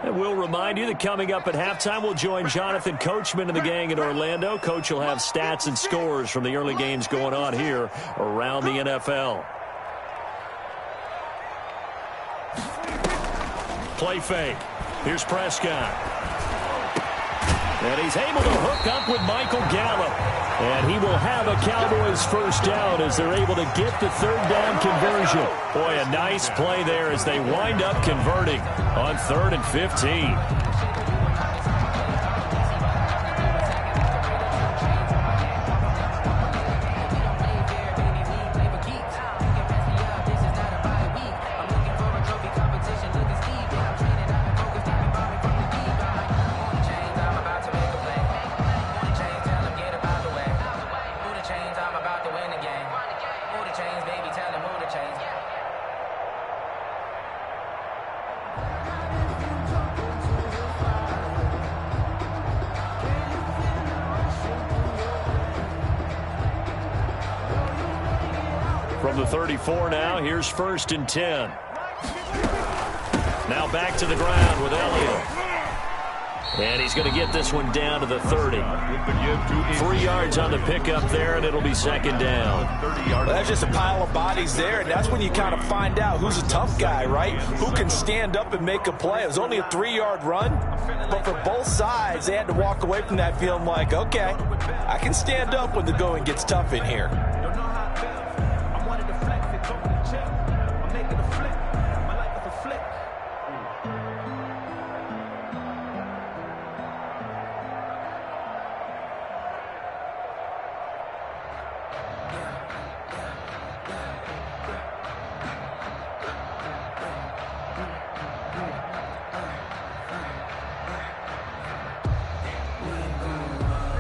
And we'll remind you that coming up at halftime, we'll join Jonathan Coachman and the gang in Orlando. Coach will have stats and scores from the early games going on here around the NFL. Play fake. Here's Prescott. And he's able to hook up with Michael Gallup. And he will have a Cowboys first down as they're able to get the third down conversion. Boy, a nice play there as they wind up converting on 3rd and 15. From the 34 now, here's 1st and 10. Now back to the ground with Elliott. And he's going to get this one down to the 30. 3 yards on the pickup there, and it'll be 2nd down. Well, that's just a pile of bodies there, and that's when you kind of find out who's a tough guy, right? Who can stand up and make a play. It was only a 3-yard run, but for both sides, they had to walk away from that feeling like, okay, I can stand up when the going gets tough in here.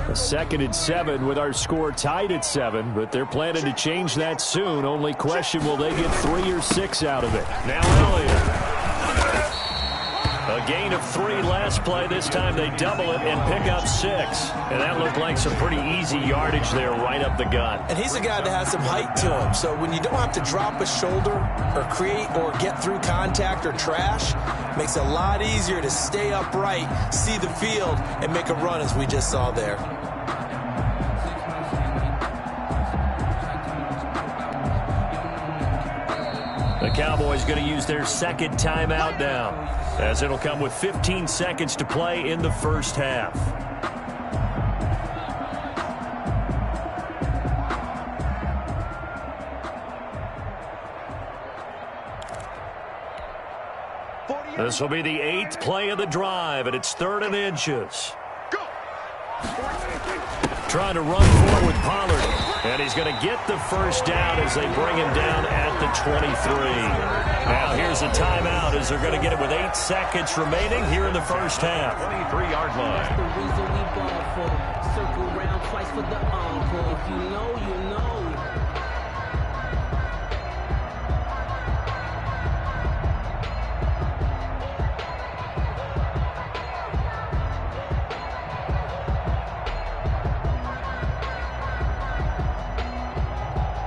A 2nd and 7 with our score tied at 7, but they're planning to change that soon. Only question, will they get 3 or 6 out of it? Now Elliott. A gain of 3 last play. This time they double it and pick up 6. And that looked like some pretty easy yardage there right up the gut. And he's a guy that has some height to him. So when you don't have to drop a shoulder or create or get through contact or trash, makes it a lot easier to stay upright, see the field, and make a run as we just saw there. The Cowboys going to use their 2nd timeout now, as it'll come with 15 seconds to play in the first half. This will be the 8th play of the drive, and it's 3rd and inches. Trying to run forward with Pollard, and he's going to get the first down as they bring him down at the 23. Now here's a timeout as they're going to get it with 8 seconds remaining here in the first half. 23-yard line. That's the reason we ball for. Circle round twice for the encore. If you know, you know.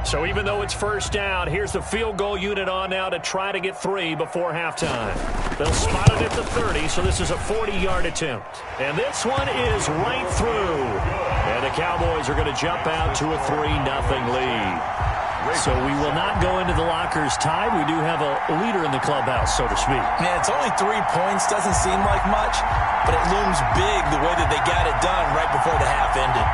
So even though it's first down, here's the field goal unit on now to try to get 3 before halftime. They'll spot it at the 30, so this is a 40-yard attempt. And this one is right through. And the Cowboys are going to jump out to a 3-0 lead. So we will not go into the lockers tied. We do have a leader in the clubhouse, so to speak. Yeah, it's only 3 points. Doesn't seem like much, but it looms big the way that they got it done right before the half ended.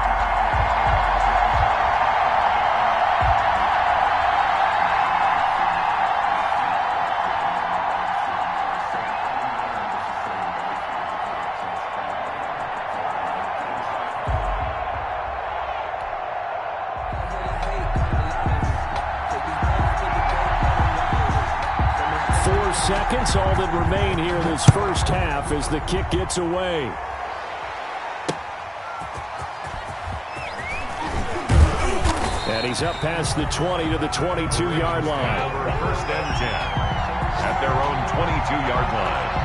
Seconds, all that remain here in this first half as the kick gets away. And he's up past the 20 to the 22-yard line. Over 1st and 10 at their own 22-yard line.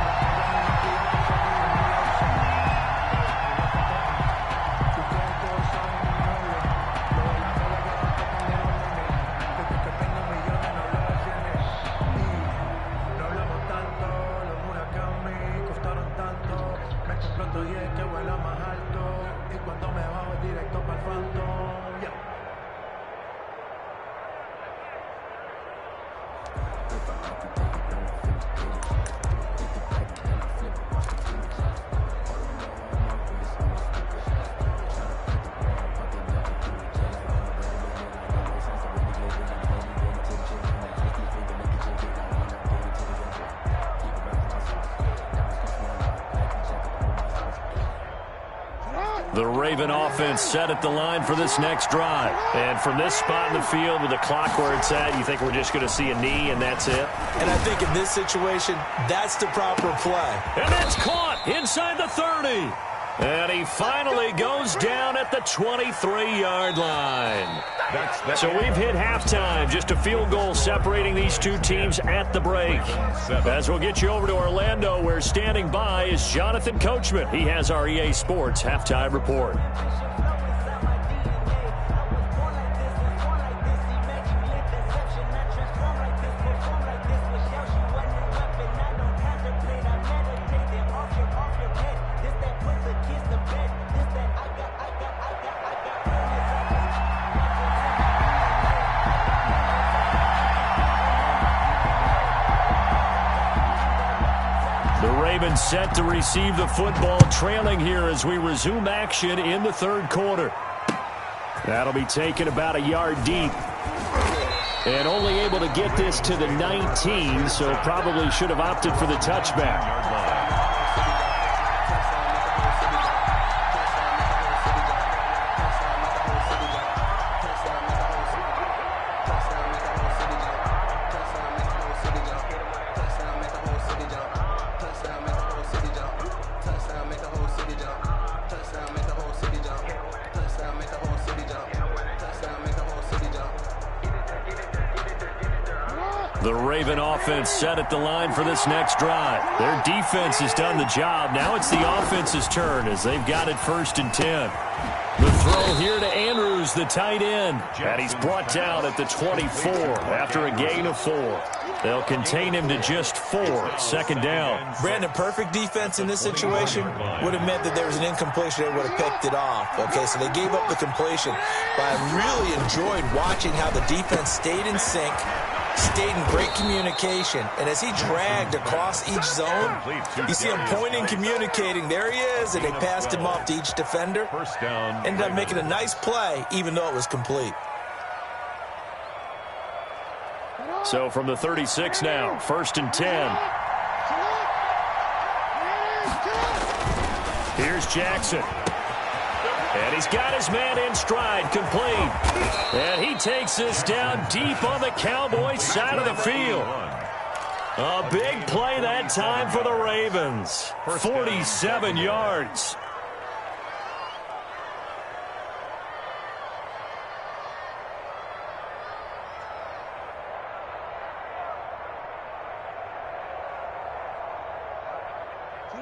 The Raven offense set at the line for this next drive. And from this spot in the field with the clock where it's at, you think we're just going to see a knee and that's it? And I think in this situation, that's the proper play. And that's caught inside the 30. And he finally goes down at the 23-yard line. So we've hit halftime. Just a field goal separating these two teams at the break. As we'll get you over to Orlando, where standing by is Jonathan Coachman. He has our EA Sports halftime report. Set to receive the football, trailing here as we resume action in the third quarter. That'll be taken about a yard deep. And only able to get this to the 19, so probably should have opted for the touchback. The Raven offense set at the line for this next drive. Their defense has done the job. Now it's the offense's turn as they've got it 1st and 10. The throw here to Andrews, the tight end. And he's brought down at the 24 after a gain of 4. They'll contain him to just 4, 2nd down. Brandon, perfect defense in this situation would have meant that there was an incompletion. They would have picked it off. Okay, so they gave up the completion. But I really enjoyed watching how the defense stayed in sync, stayed in great communication, and as he dragged across each zone, you see him pointing, communicating. There he is, and they passed him off to each defender. Ended up making a nice play, even though it was complete. So from the 36 now, 1st and 10. Here's Jackson. And he's got his man in stride, complete. And he takes this down deep on the Cowboys side of the field. A big play that time for the Ravens. 47 yards.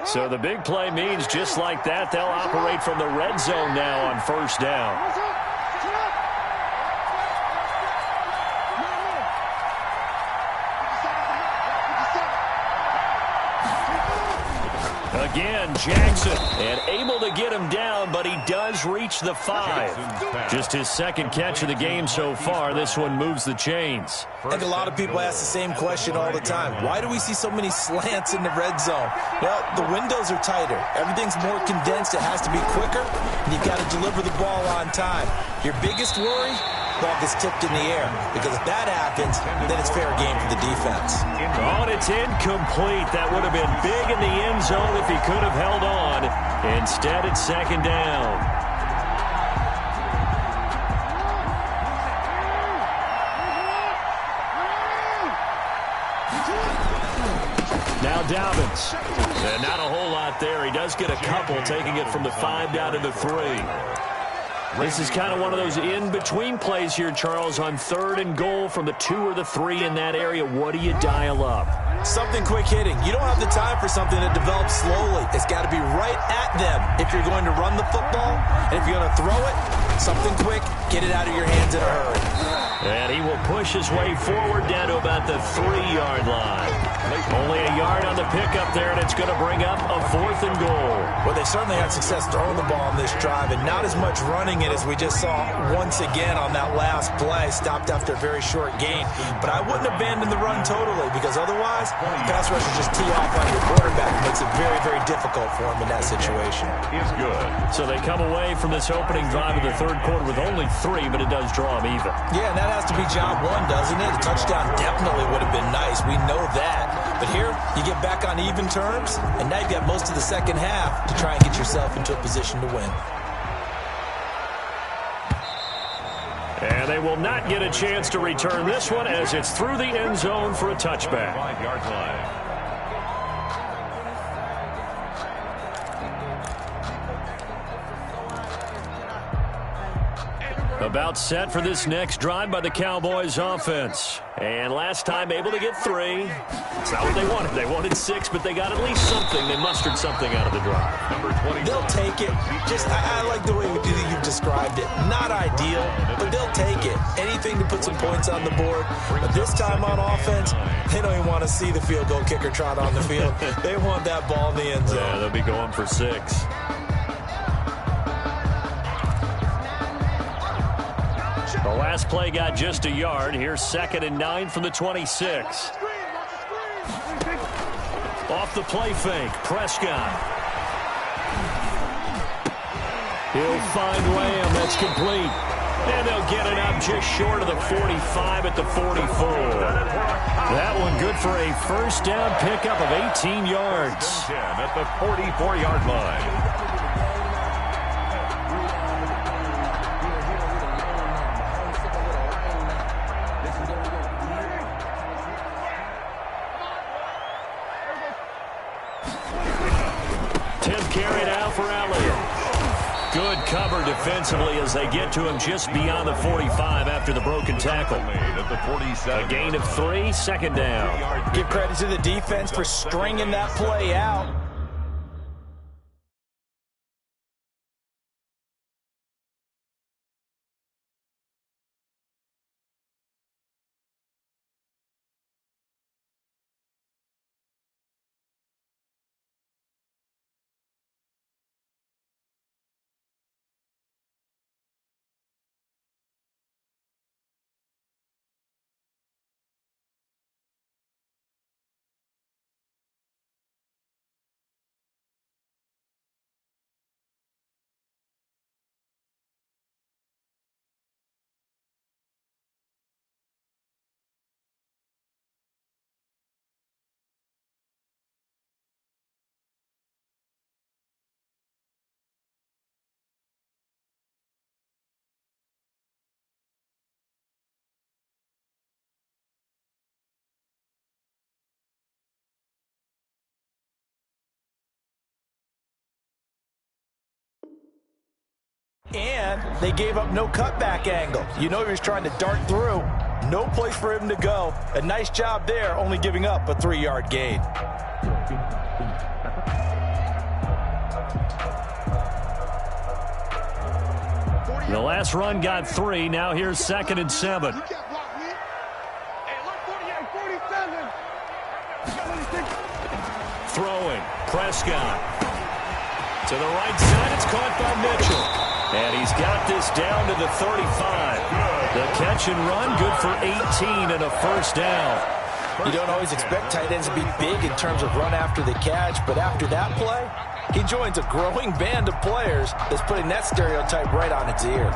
So the big play means just like that, they'll operate from the red zone now on 1st down. Again, Jackson, and able to get him down, but he does reach the 5. Just his 2nd catch of the game so far. This one moves the chains. I think a lot of people ask the same question all the time. Why do we see so many slants in the red zone? Well, the windows are tighter. Everything's more condensed. It has to be quicker, and you've got to deliver the ball on time. Your biggest worry? Ball gets tipped in the air, because if that happens, then it's fair game for the defense. Oh, and it's incomplete. That would have been big in the end zone if he could have held on. Instead, it's 2nd down. Now Dobbins. And not a whole lot there. He does get a couple, taking it from the 5 down to the 3. This is kind of one of those in-between plays here, Charles, on 3rd and goal from the 2 or the 3 in that area. What do you dial up? Something quick hitting. You don't have the time for something that develops slowly. It's got to be right at them if you're going to run the football. And if you're going to throw it, something quick, get it out of your hands in a hurry. And he will push his way forward down to about the 3-yard line. Only a yard on the pickup there, and it's going to bring up a 4th and goal. Well, they certainly had success throwing the ball on this drive, and not as much running it as we just saw once again on that last play. Stopped after a very short gain. But I wouldn't abandon the run totally, because otherwise, pass rushers just tee off on your quarterback. It makes it very, very difficult for him in that situation. Is good. So they come away from this opening drive of the 3rd quarter with only 3, but it does draw them even. Yeah, and that has to be job 1, doesn't it? A touchdown definitely would have been nice. We know that. But here, you get back on even terms, and now you've got most of the 2nd half to try and get yourself into a position to win. And they will not get a chance to return this one as it's through the end zone for a touchback. 5-yard line. About set for this next drive by the Cowboys offense. And last time able to get 3. It's not what they wanted. They wanted 6, but they got at least something. They mustered something out of the drive. Number 20. They'll take it. I like the way you've described it. Not ideal, but they'll take it. Anything to put some points on the board. But this time on offense, they don't even want to see the field goal kicker trot on the field. They want that ball in the end zone. Yeah, they'll be going for 6. The last play got just a yard. Here's 2nd and 9 from the 26. Off the play fake, Prescott. He'll find Lamb. That's complete. And they'll get it up just short of the 45 at the 44. That one good for a first down pickup of 18 yards. At the 44-yard line. Good cover defensively as they get to him just beyond the 45 after the broken tackle. A gain of 3, 2nd down. Give credit to the defense for stringing that play out. And they gave up no cutback angle. You know he was trying to dart through. No place for him to go. A nice job there, only giving up a 3-yard gain. The last run got 3. Now here's 2nd and 7. Throwing. Prescott. To the right side. It's caught by Mitchell. And he's got this down to the 35. The catch and run, good for 18 and a first down. You don't always expect tight ends to be big in terms of run after the catch, but after that play, he joins a growing band of players that's putting that stereotype right on its ear.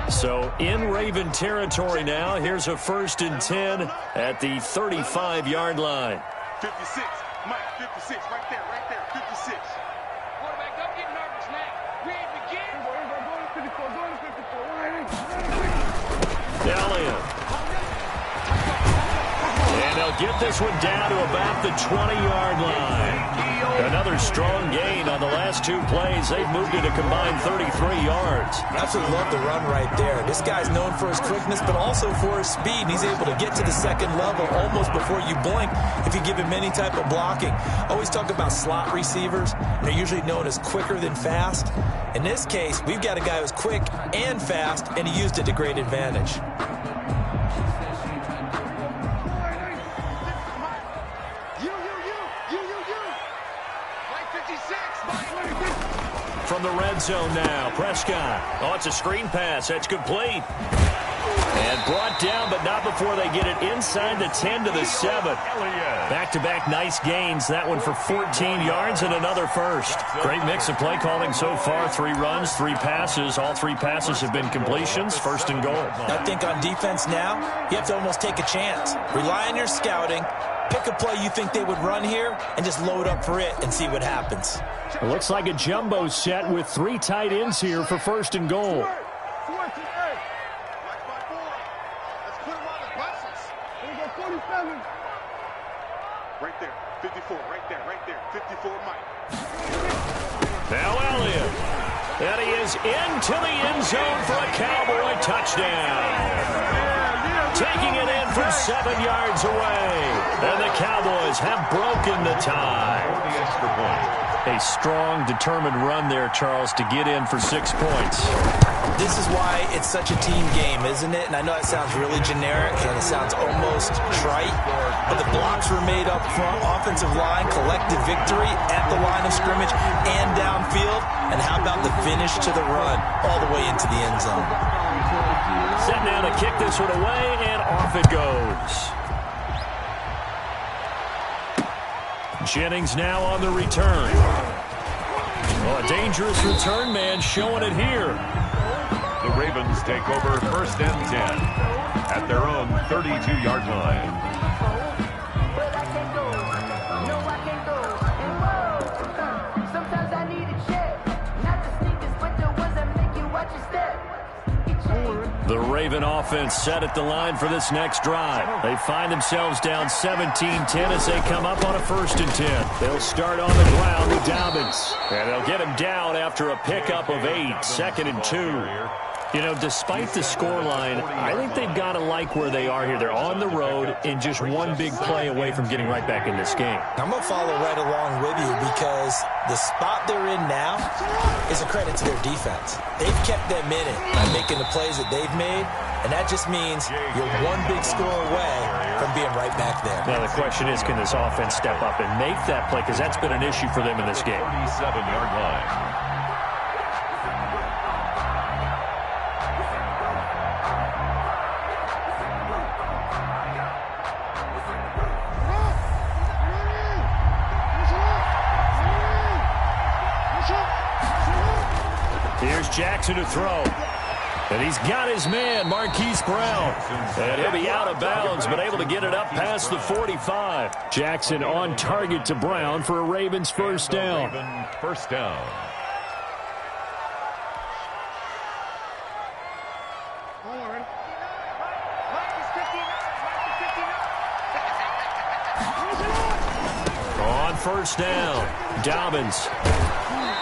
So in Raven territory now. Here's a 1st and 10 at the 35-yard line. 56, Mike, 56, right there, 56. Quarterback, don't get nervous now. We ain't begin. Elliott. And they'll get this one down to about the 20-yard line. Another strong gain on the last 2 plays. They've moved it a combined 33 yards. Absolutely love the run right there. This guy's known for his quickness, but also for his speed. And he's able to get to the 2nd level almost before you blink if you give him any type of blocking. Always talk about slot receivers. They're usually known as quicker than fast. In this case, we've got a guy who's quick and fast, and he used it to great advantage. From the red zone now, Prescott. Oh, it's a screen pass. That's complete. And brought down, but not before they get it inside the 10 to the 7. Back-to-back nice gains. That one for 14 yards and another first. Great mix of play calling so far. 3 runs, 3 passes. All 3 passes have been completions. First and goal. I think on defense now, you have to almost take a chance. Rely on your scouting. Pick a play you think they would run here and just load up for it and see what happens. It looks like a jumbo set with 3 tight ends here for first and goal. Right there, 54, right there, 54, Mike. Now Elliott. And he is into the end zone for a Cowboy touchdown. Taking it in from 7 yards away. And the Cowboys have broken the tie. The extra point. A strong, determined run there, Charles, to get in for 6 points. This is why it's such a team game, isn't it? And I know it sounds really generic and it sounds almost trite, but the blocks were made up front, offensive line, collective victory at the line of scrimmage and downfield. And how about the finish to the run all the way into the end zone? Set now to kick this one away, and off it goes. Jennings now on the return. Oh, a dangerous return man showing it here. The Ravens take over first and 10 at their own 32-yard line. The Raven offense set at the line for this next drive. They find themselves down 17-10 as they come up on a first and 10. They'll start on the ground with Dobbins. And they'll get him down after a pickup of 8, second and 2. You know, despite the scoreline, I think they've got to like where they are here. They're on the road and just one big play away from getting right back in this game. I'm going to follow right along with you because the spot they're in now is a credit to their defense. They've kept them in it by making the plays that they've made, and that just means you're one big score away from being right back there. Now, the question is, can this offense step up and make that play? Because that's been an issue for them in this game. 37-yard line. Here's Jackson to throw. And he's got his man, Marquise Brown. And he'll be out of bounds, but able to get it up past the 45. Jackson on target to Brown for a Ravens first down. First down. On first down, Dobbins.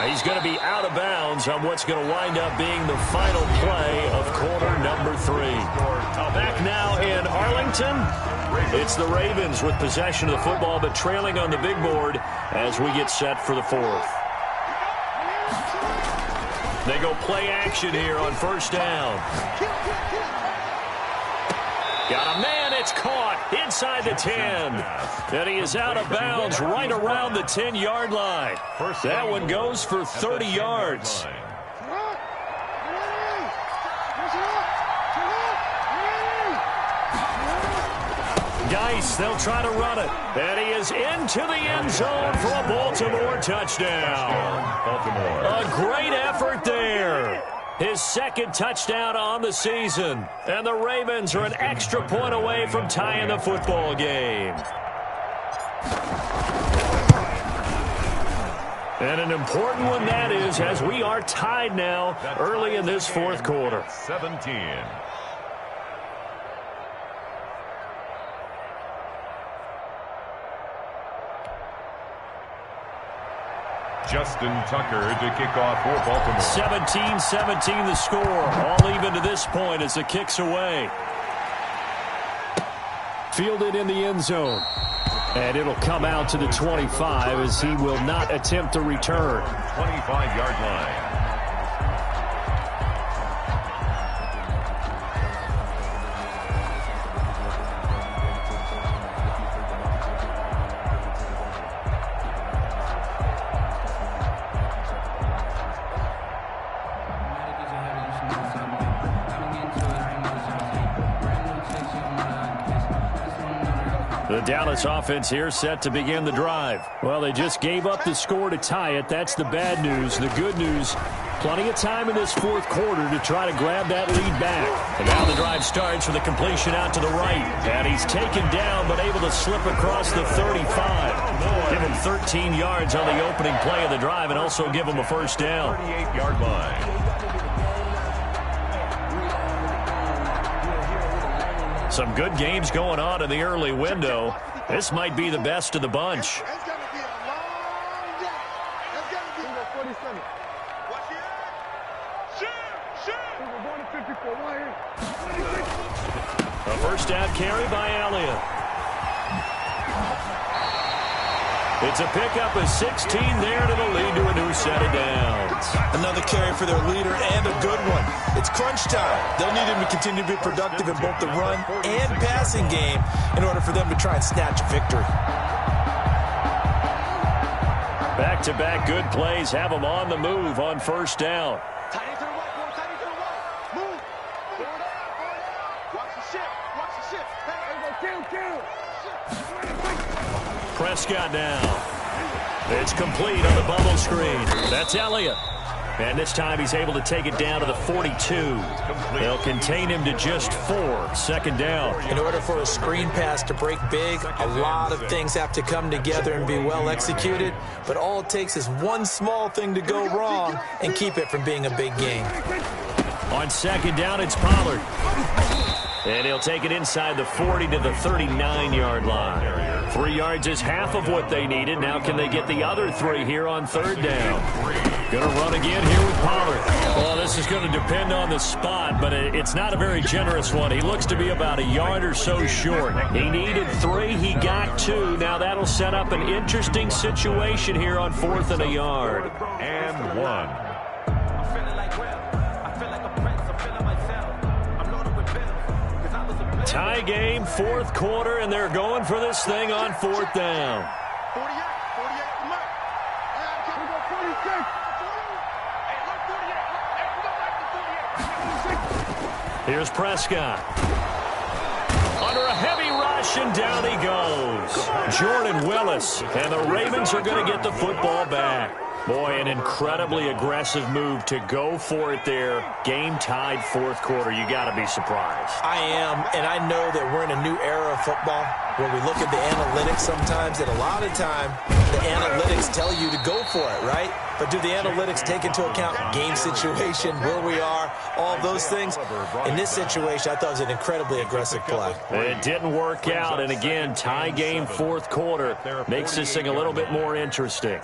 He's going to be out of bounds on what's going to wind up being the final play of quarter number 3. Back now in Arlington, it's the Ravens with possession of the football, but trailing on the big board as we get set for the 4th. They go play action here on first down. Got a man, it's caught inside the 10. And he is out of bounds right around the 10-yard line. That one goes for 30 yards. Geis, they'll try to run it. And he is into the end zone for a Baltimore touchdown. A great effort there. His second touchdown on the season. And the Ravens are an extra point away from tying the football game. And an important one that is, as we are tied now early in this 4th quarter. 17. Justin Tucker to kick off for Baltimore. 17-17 the score. All even to this point as the kick's away. Fielded in the end zone. And it'll come out to the 25 as he will not attempt to return. 25-yard line. The Dallas offense here set to begin the drive. Well, they just gave up the score to tie it. That's the bad news. The good news, plenty of time in this fourth quarter to try to grab that lead back. And now the drive starts with a completion out to the right. And he's taken down but able to slip across the 35. Give him 13 yards on the opening play of the drive and also give him a first down. 38-yard line. Some good games going on in the early window. This might be the best of the bunch. It's going to be a long day. It's going to be 47. Watch it. Shoot. We're going to 54. Right here. A first down carry by Elliott. It's a pickup of 16 there, and it'll lead to a new set of downs. Another carry for their leader and a good one. It's crunch time. They'll need him to continue to be productive in both the run and passing game in order for them to try and snatch a victory. Back-to-back good plays have them on the move on first down. Tight end to the right, boy. Tight end to the right. Move. Watch the ship. Watch the ship. Hey, kill. Prescott down. It's complete on the bubble screen. That's Elliott. And this time he's able to take it down to the 42. They'll contain him to just 4. Second down. In order for a screen pass to break big, a lot of things have to come together and be well executed. But all it takes is one small thing to go wrong and keep it from being a big game. On second down, it's Pollard. And he'll take it inside the 40 to the 39-yard line. 3 yards is half of what they needed. Now can they get the other 3 here on third down? Going to run again here with Pollard. Well, this is going to depend on the spot, but it's not a very generous one. He looks to be about a yard or so short. He needed 3. He got 2. Now that'll set up an interesting situation here on 4th and a yard. And 1. Tie game, fourth quarter, and they're going for this thing on 4th down. 48, come on. We go 46. Hey, look, 48. Hey, we don't like the 48. Here's Prescott. Under a heavy rush, and down he goes. Jordan Willis, and the Ravens are going to get the football back. Boy, an incredibly aggressive move to go for it there. Game tied fourth quarter. You got to be surprised. I am, and I know that we're in a new era of football where we look at the analytics sometimes, and a lot of time the analytics tell you to go for it, right? But do the analytics take into account game situation, where we are, all those things? In this situation, I thought it was an incredibly aggressive play. It didn't work out, and again, tie game fourth quarter makes this thing a little bit more interesting.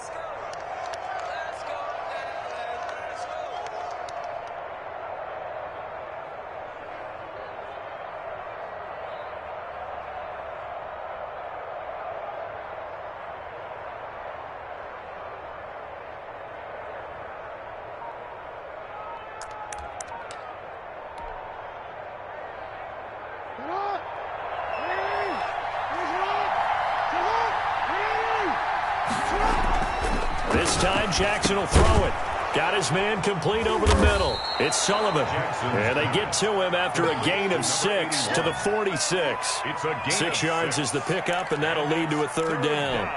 This time Jackson will throw it. Got his man complete over the middle. It's Sullivan. And they get to him after a gain of 6 to the 46. 6 yards is the pickup, and that'll lead to a third down.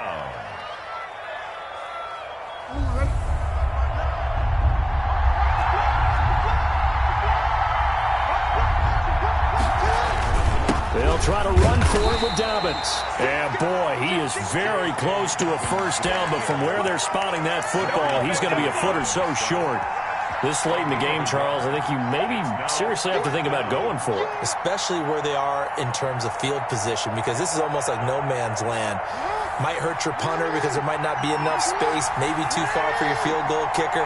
They'll try to run for it with Dobbins. And, boy, he is very close to a first down, but from where they're spotting that football, he's going to be a foot or so short. This late in the game, Charles, I think you maybe seriously have to think about going for it. Especially where they are in terms of field position, because this is almost like no man's land. Might hurt your punter because there might not be enough space, maybe too far for your field goal kicker.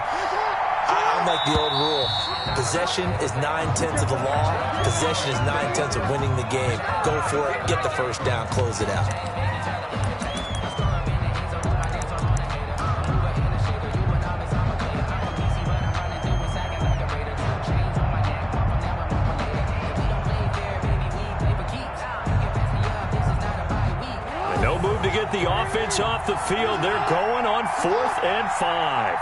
I'm like the old rule. Possession is 9/10 of the law. Possession is 9/10 of winning the game. Go for it. Get the first down. Close it out. No move to get the offense off the field. They're going on 4th and 5.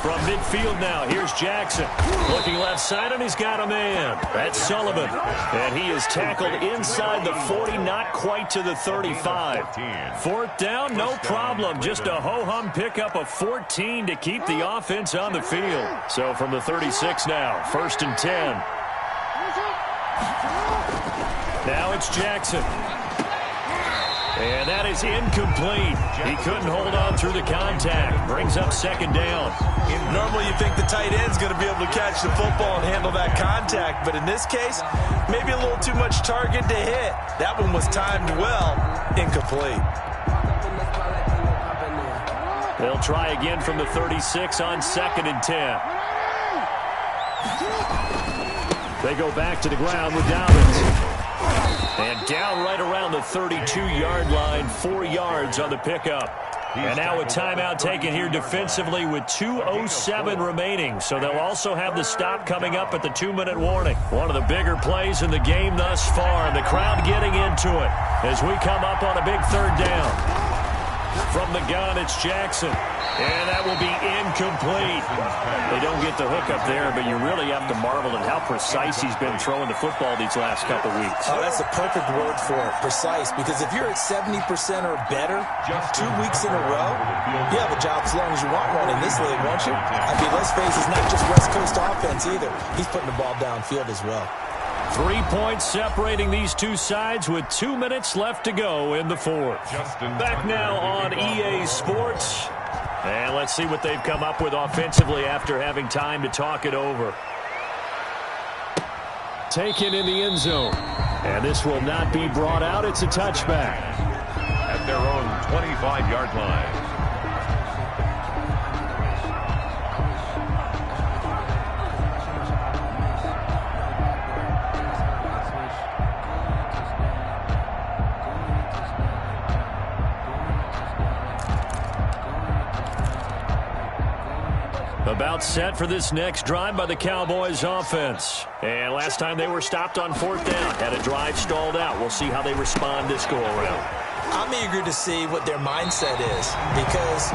From midfield now, here's Jackson. Looking left side, and he's got a man. That's Sullivan. And he is tackled inside the 40, not quite to the 35. Fourth down, no problem. Just a ho-hum pickup of 14 to keep the offense on the field. So from the 36 now, 1st and 10. Now it's Jackson. And that is incomplete. He couldn't hold on through the contact. Brings up 2nd down. Normally you think the tight end's going to be able to catch the football and handle that contact, but in this case, maybe a little too much target to hit. That one was timed well. Incomplete. They'll try again from the 36 on 2nd and 10. They go back to the ground with Dobbins. And down right around the 32-yard line, 4 yards on the pickup. And now a timeout taken here defensively with 2:07 remaining. So they'll also have the stop coming up at the 2-minute warning. One of the bigger plays in the game thus far. And the crowd getting into it as we come up on a big 3rd down. From the gun, it's Jackson. And that will be incomplete. They don't get the hook up there, but you really have to marvel at how precise he's been throwing the football these last couple weeks. Oh, that's the perfect word for it, precise. Because if you're at 70% or better 2 weeks in a row, you have a job as long as you want one in this league, won't you? I mean, let's face it, it's not just West Coast offense either. He's putting the ball downfield as well. 3 points separating these two sides with 2 minutes left to go in the 4th. Back now on EA Sports. And let's see what they've come up with offensively after having time to talk it over. Taken in the end zone. And this will not be brought out. It's a touchback. At their own 25-yard line. About set for this next drive by the Cowboys offense. And last time they were stopped on 4th down. Had a drive stalled out. We'll see how they respond this go-around. I'm eager to see what their mindset is, because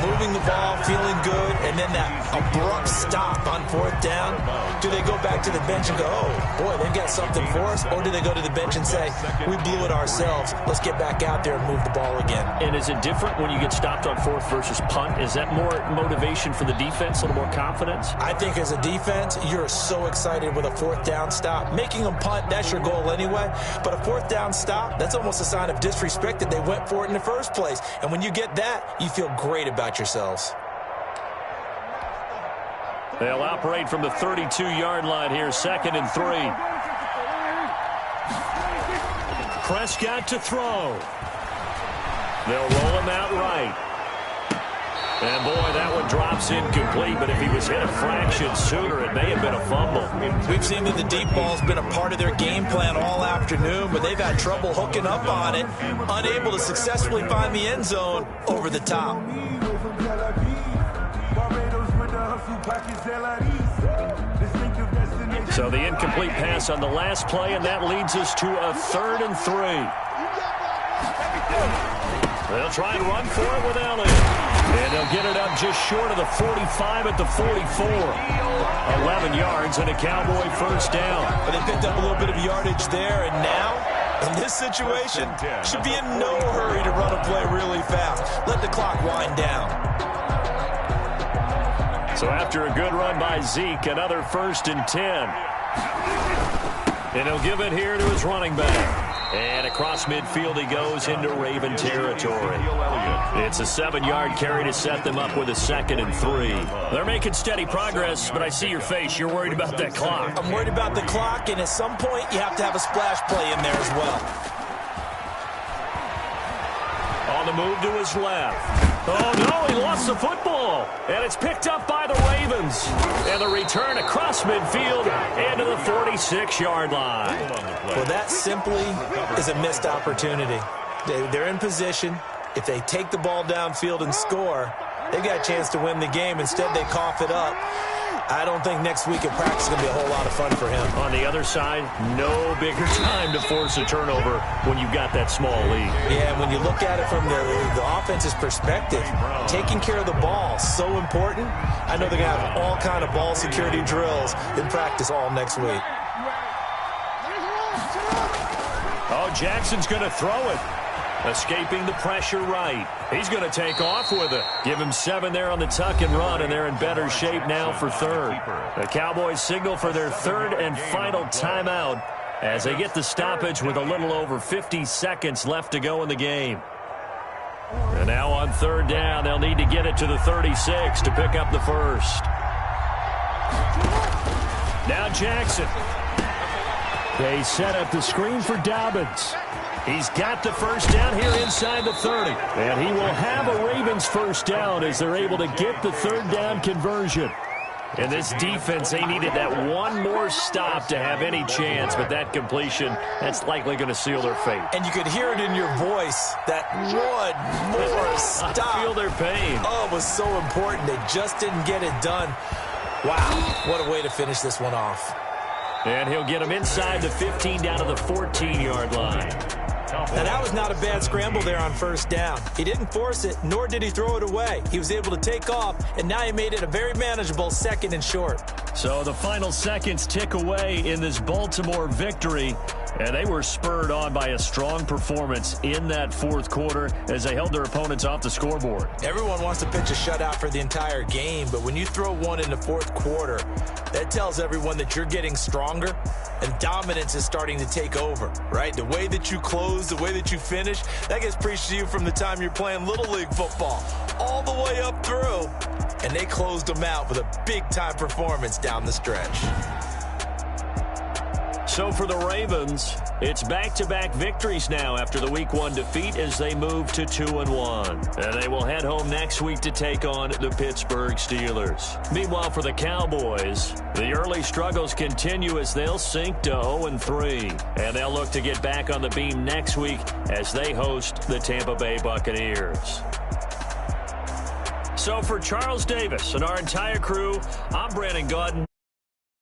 moving the ball, feeling good, and then that abrupt stop on 4th down, do they go back to the bench and go, oh, boy, they've got something for us, or do they go to the bench and say, we blew it ourselves, let's get back out there and move the ball again? And is it different when you get stopped on 4th versus punt? Is that more motivation for the defense, a little more confidence? I think as a defense, you're so excited with a 4th down stop. Making them punt, that's your goal anyway, but a 4th down stop, that's almost a sign of disrespect that they went for it in the first place. And when you get that, you feel great about yourselves. They'll operate from the 32-yard line here, 2nd and 3. Prescott to throw. They'll roll him out right. And, boy, that one drops incomplete, but if he was hit a fraction sooner, it may have been a fumble. We've seen that the deep ball's been a part of their game plan all afternoon, but they've had trouble hooking up on it, unable to successfully find the end zone over the top. So the incomplete pass on the last play, and that leads us to a 3rd and 3. They'll try and run for it with Elliott. And they'll get it up just short of the 45 at the 44. 11 yards and a Cowboy 1st down. But they picked up a little bit of yardage there, and now, in this situation, should be in no hurry to run a play really fast. Let the clock wind down. So after a good run by Zeke, another 1st and 10. And he'll give it here to his running back. And across midfield he goes into Raven territory. It's a 7-yard carry to set them up with a 2nd and 3. They're making steady progress, but I see your face. You're worried about that clock. I'm worried about the clock, and at some point you have to have a splash play in there as well. On the move to his left. Oh, no, he lost the football. And it's picked up by the Ravens. And the return across midfield into the 46-yard line. Well, that simply is a missed opportunity. They're in position. If they take the ball downfield and score, they've got a chance to win the game. Instead, they cough it up. I don't think next week at practice is going to be a whole lot of fun for him. On the other side, no bigger time to force a turnover when you've got that small lead. Yeah, when you look at it from the offense's perspective, taking care of the ball, so important. I know they're going to have all kind of ball security drills in practice all next week. Oh, Jackson's going to throw it. Escaping the pressure right. He's going to take off with it. Give him 7 there on the tuck and run, and they're in better shape now for third. The Cowboys signal for their third and final timeout as they get the stoppage with a little over 50 seconds left to go in the game. And now on third down, they'll need to get it to the 36 to pick up the first. Now Jackson. They set up the screen for Dobbins. He's got the first down here inside the 30. And he will have a Ravens first down as they're able to get the third down conversion. In this defense, they needed that one more stop to have any chance, but that completion, that's likely going to seal their fate. And you could hear it in your voice, that one more stop. I feel their pain. Oh, it was so important. They just didn't get it done. Wow, what a way to finish this one off. And he'll get him inside the 15 down to the 14-yard line. Now, that was not a bad scramble there on first down. He didn't force it, nor did he throw it away. He was able to take off, and now he made it a very manageable 2nd and short. So the final seconds tick away in this Baltimore victory, and they were spurred on by a strong performance in that fourth quarter as they held their opponents off the scoreboard. Everyone wants to pitch a shutout for the entire game, but when you throw one in the fourth quarter, that tells everyone that you're getting stronger and dominance is starting to take over, right? The way that you close, the way that you finish, that gets preached to you from the time you're playing Little League football all the way up through, and they closed them out with a big-time performance down the stretch. So for the Ravens, it's back-to-back victories now after the Week 1 defeat as they move to 2-1. And they will head home next week to take on the Pittsburgh Steelers. Meanwhile, for the Cowboys, the early struggles continue as they'll sink to 0-3. And they'll look to get back on the beam next week as they host the Tampa Bay Buccaneers. So for Charles Davis and our entire crew, I'm Brandon Gaudin.